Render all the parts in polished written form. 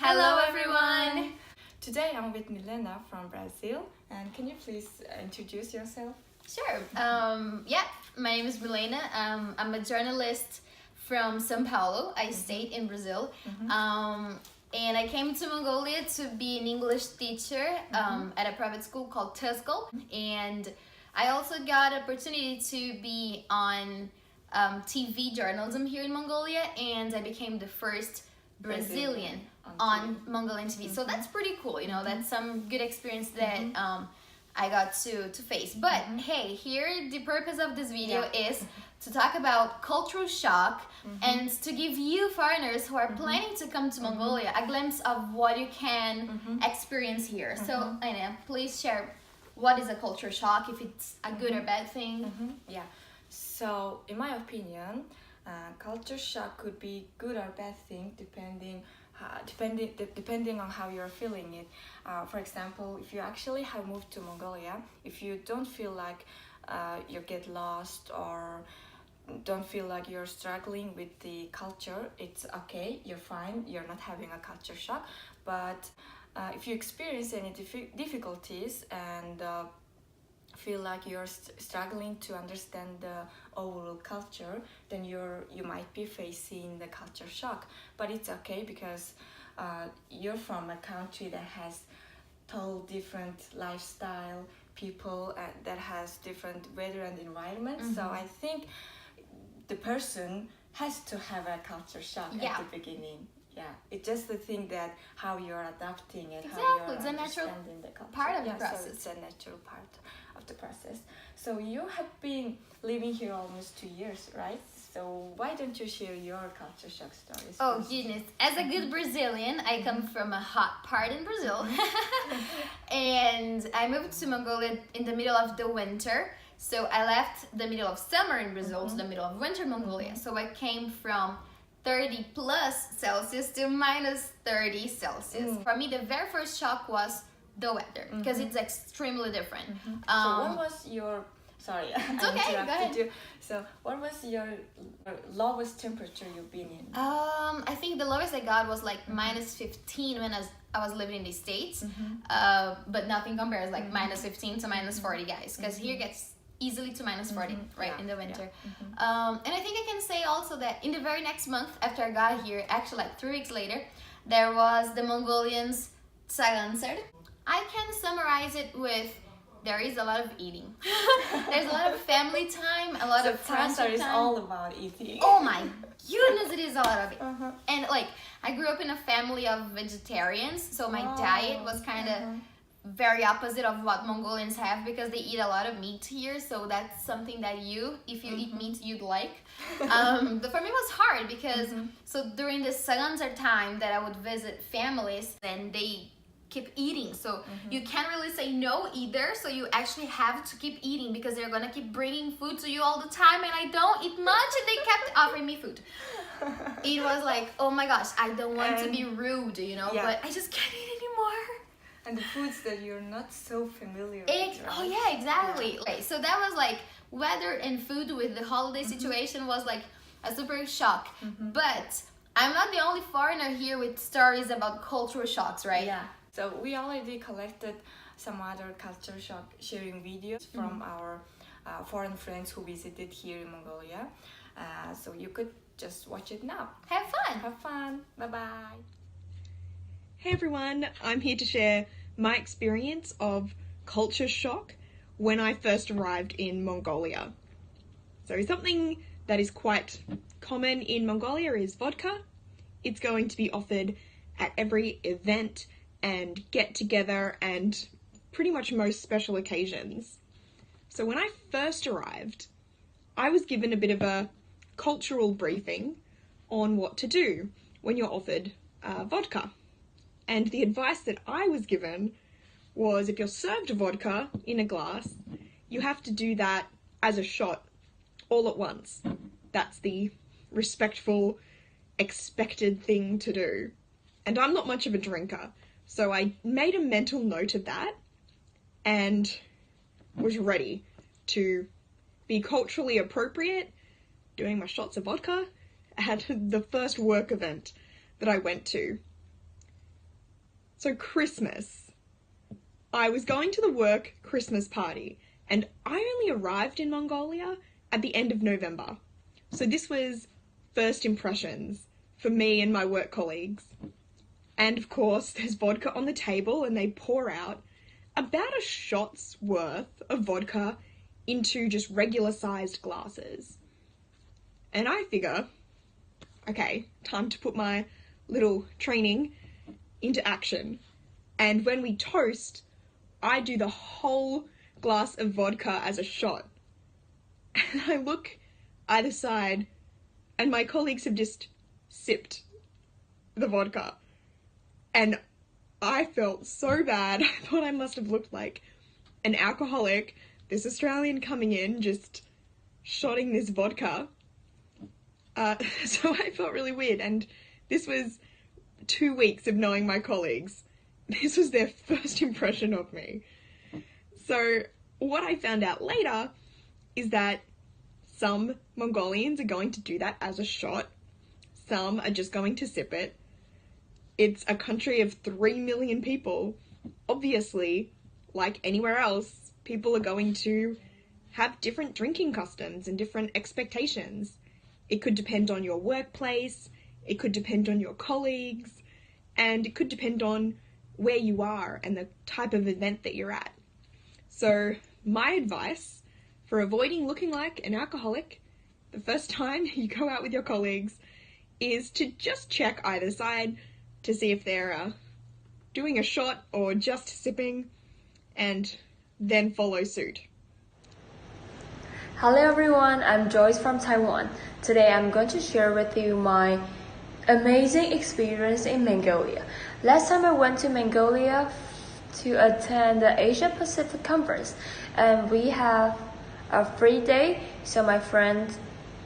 Hello everyone! Today I'm with Milena from Brazil, and can you please introduce yourself? Sure. My name is Milena. I'm a journalist from São Paulo. I stayed in Brazil. And I came to Mongolia to be an English teacher at a private school called Tuskel. And I also got opportunity to be on TV journalism here in Mongolia, and I became the first Brazilian on Mongolian TV. So that's pretty cool, you know, that's some good experience that I got to face. But hey, here the purpose of this video is to talk about cultural shock and to give you foreigners who are planning to come to Mongolia a glimpse of what you can experience here. So Aina, please share what is a culture shock, if it's a good or bad thing. Yeah, so in my opinion, culture shock could be good or bad thing depending on how you're feeling it. For example, if you actually have moved to Mongolia, if you don't feel like you get lost or don't feel like you're struggling with the culture, it's okay, you're fine, you're not having a culture shock. But if you experience any difficulties and feel like you're struggling to understand the overall culture, then you might be facing the culture shock. But it's okay, because you're from a country that has total different lifestyle, people that has different weather and environment. So I think the person has to have a culture shock at the beginning. Yeah, it's just the thing that how you're adapting and how you're understanding the culture. Part of the process. So it's a natural part of the process. So you have been living here almost 2 years, right? So why don't you share your culture shock stories? Oh goodness, as a good Brazilian, I come from a hot part in Brazil. And I moved to Mongolia in the middle of the winter. So I left the middle of summer in Brazil to the middle of winter in Mongolia. So I came from 30 plus Celsius to minus 30 Celsius. For me, the very first shock was the weather, because it's extremely different. So what was your, sorry, it's okay, go ahead. You. So what was your lowest temperature you've been in? I think the lowest I got was like minus 15 when I was living in the States. But nothing compares like minus 15 to minus 40, guys, because here it gets easily to minus 40 in the winter. And I think I can say also that in the very next month after I got here, actually like 3 weeks later, there was the Mongolians Tsaganser. I can summarize it with there is a lot of eating. There's a lot of family time, a lot of friendship time. Is all about eating. Oh my goodness, it is a lot of it. And like, I grew up in a family of vegetarians, so my diet was kind of very opposite of what Mongolians have, because they eat a lot of meat here. So that's something that if you eat meat, you'd like. For me it was hard because so during the Tsaganser time that I would visit families, then they keep eating, so you can't really say no either, so you actually have to keep eating because they're gonna keep bringing food to you all the time, and I don't eat much and they kept offering me food. It was like, oh my gosh, I don't want to be rude, you know, but I just can't eat anymore. And the foods that you're not so familiar with, right? Oh yeah, exactly. Okay, so that was like weather and food with the holiday situation was like a super shock. But I'm not the only foreigner here with stories about cultural shocks, right? Yeah. So we already collected some other culture shock sharing videos from our foreign friends who visited here in Mongolia. So you could just watch it now. Have fun! Have fun! Bye-bye! Hey everyone, I'm here to share my experience of culture shock when I first arrived in Mongolia. So something that is quite common in Mongolia is vodka. It's going to be offered at every event and get together and pretty much most special occasions. So when I first arrived, I was given a bit of a cultural briefing on what to do when you're offered vodka. And the advice that I was given was, if you're served vodka in a glass, you have to do that as a shot all at once. That's the respectful, expected thing to do. And I'm not much of a drinker, so I made a mental note of that and was ready to be culturally appropriate doing my shots of vodka at the first work event that I went to. So Christmas. I was going to the work Christmas party, and I only arrived in Mongolia at the end of November. So this was first impressions for me and my work colleagues. And of course, there's vodka on the table, and they pour out about a shot's worth of vodka into just regular sized glasses. And I figure, okay, time to put my little training into action. And when we toast, I do the whole glass of vodka as a shot. And I look either side, and my colleagues have just sipped the vodka. And I felt so bad. I thought I must have looked like an alcoholic, this Australian coming in, just shotting this vodka. So I felt really weird, and this was 2 weeks of knowing my colleagues. This was their first impression of me. So what I found out later is that some Mongolians are going to do that as a shot. Some are just going to sip it. It's a country of 3 million people. Obviously, like anywhere else, people are going to have different drinking customs and different expectations. It could depend on your workplace, it could depend on your colleagues, and it could depend on where you are and the type of event that you're at. So my advice for avoiding looking like an alcoholic the first time you go out with your colleagues is to just check either side to see if they're doing a shot or just sipping, and then follow suit. Hello everyone, I'm Joyce from Taiwan. Today I'm going to share with you my amazing experience in Mongolia. Last time I went to Mongolia to attend the Asia Pacific Conference, and we have a free day, so my friend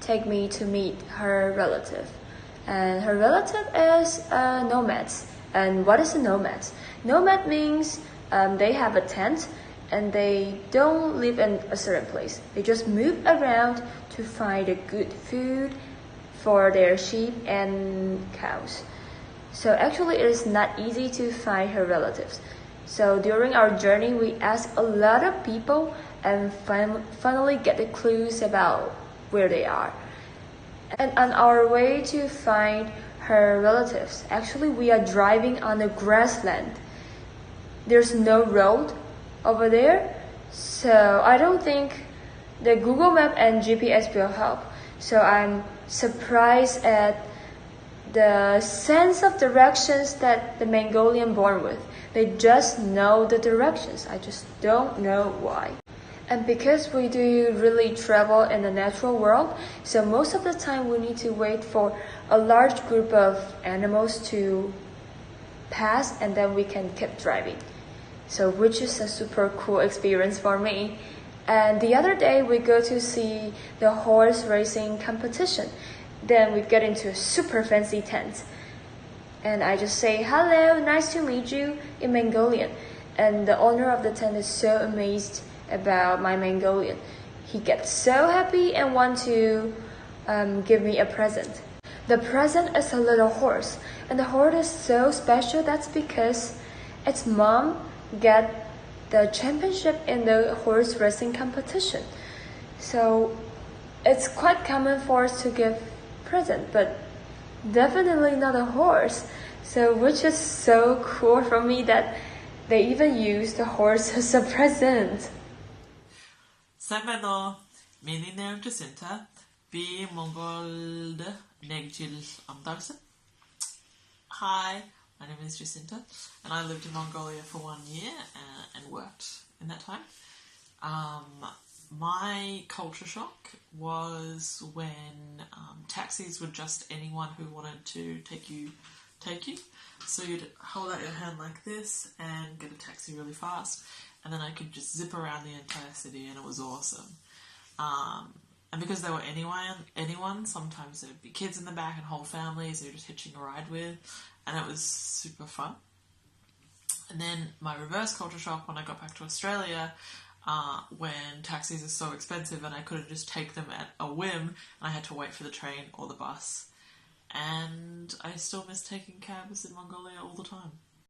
take me to meet her relative. And her relative is nomads. And what is a nomad? Nomad means they have a tent and they don't live in a certain place. They just move around to find a good food for their sheep and cows. So actually it is not easy to find her relatives. So during our journey, we asked a lot of people and finally get the clues about where they are. And on our way to find her relatives, actually we are driving on a grassland. There's no road over there, so I don't think the Google Map and GPS will help. So I'm surprised at the sense of directions that the Mongolian born with. They just know the directions. I just don't know why. And because we do really travel in the natural world, so most of the time we need to wait for a large group of animals to pass, and then we can keep driving. So which is a super cool experience for me. And the other day we go to see the horse racing competition. Then we get into a super fancy tent. And I just say, hello, nice to meet you in Mongolian. And the owner of the tent is so amazed about my Mongolian. He gets so happy and wants to give me a present. The present is a little horse, and the horse is so special. That's because its mom got the championship in the horse racing competition. So it's quite common for us to give present, but definitely not a horse. So which is so cool for me that they even use the horse as a present. Semeno, menine Jacinta, be Mongol Negil Amdarsen. Hi, my name is Jacinta, and I lived in Mongolia for 1 year and worked in that time. My culture shock was when taxis were just anyone who wanted to take you. So you'd hold out your hand like this and get a taxi really fast, and then I could just zip around the entire city, and it was awesome. And because they were anyone, sometimes there'd be kids in the back and whole families who were just hitching a ride with, and it was super fun. And then my reverse culture shock when I got back to Australia, when taxis are so expensive and I couldn't just take them at a whim, and I had to wait for the train or the bus. And I still miss taking cabs in Mongolia all the time.